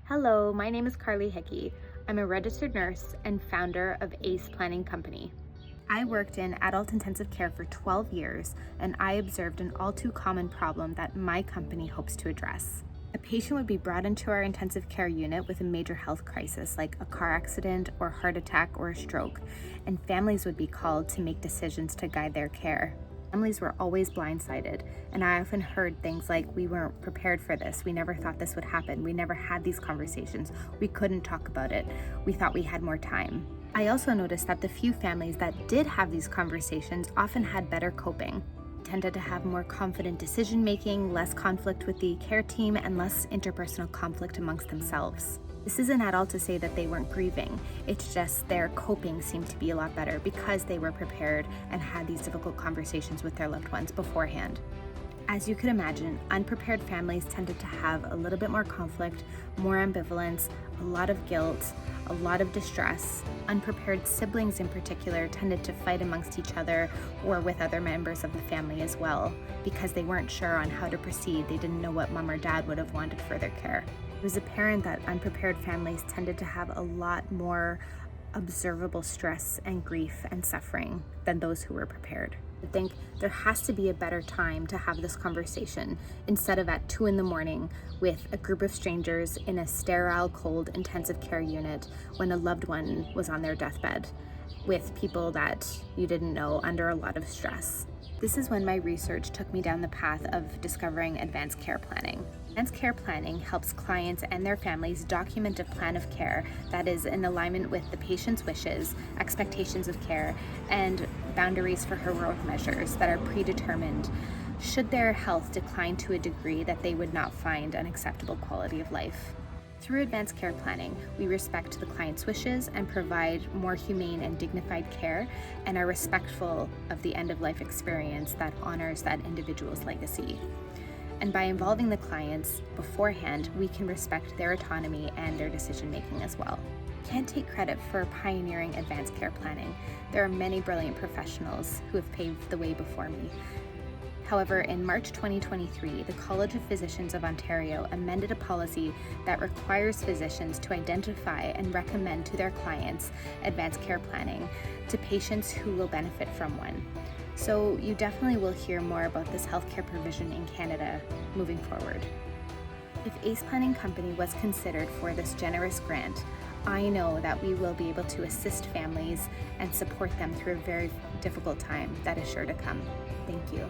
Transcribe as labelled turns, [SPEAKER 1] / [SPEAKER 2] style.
[SPEAKER 1] Hello, my name is Carly Hickey. I'm a registered nurse and founder of ACE Planning Company. I worked in adult intensive care for 12 years, and I observed an all too common problem that my company hopes to address. A patient would be brought into our intensive care unit with a major health crisis like a car accident or heart attack or a stroke, and families would be called to make decisions to guide their care. Families were always blindsided, and I often heard things like, "We weren't prepared for this. We never thought this would happen. We never had these conversations. We couldn't talk about it. We thought we had more time." I also noticed that the few families that did have these conversations often had better coping, tended to have more confident decision making, less conflict with the care team, and less interpersonal conflict amongst themselves. This isn't at all to say that they weren't grieving. It's just their coping seemed to be a lot better because they were prepared and had these difficult conversations with their loved ones beforehand. As you could imagine, unprepared families tended to have a little bit more conflict, more ambivalence, a lot of guilt, a lot of distress. Unprepared siblings in particular tended to fight amongst each other or with other members of the family as well because they weren't sure on how to proceed. They didn't know what mom or dad would have wanted for their care. It was apparent that unprepared families tended to have a lot more observable stress and grief and suffering than those who were prepared. I think there has to be a better time to have this conversation instead of at 2 a.m. with a group of strangers in a sterile, cold, intensive care unit when a loved one was on their deathbed with people that you didn't know under a lot of stress. This is when my research took me down the path of discovering advanced care planning. Advanced care planning helps clients and their families document a plan of care that is in alignment with the patient's wishes, expectations of care, and boundaries for heroic measures that are predetermined should their health decline to a degree that they would not find an acceptable quality of life. Through advanced care planning, we respect the client's wishes and provide more humane and dignified care and are respectful of the end-of-life experience that honors that individual's legacy. And by involving the clients beforehand, we can respect their autonomy and their decision-making as well. Can't take credit for pioneering advanced care planning. There are many brilliant professionals who have paved the way before me. However, in March 2023, the College of Physicians of Ontario amended a policy that requires physicians to identify and recommend to their clients advanced care planning to patients who will benefit from one. So you definitely will hear more about this healthcare provision in Canada moving forward. If ACE Planning Company was considered for this generous grant, I know that we will be able to assist families and support them through a very difficult time that is sure to come. Thank you.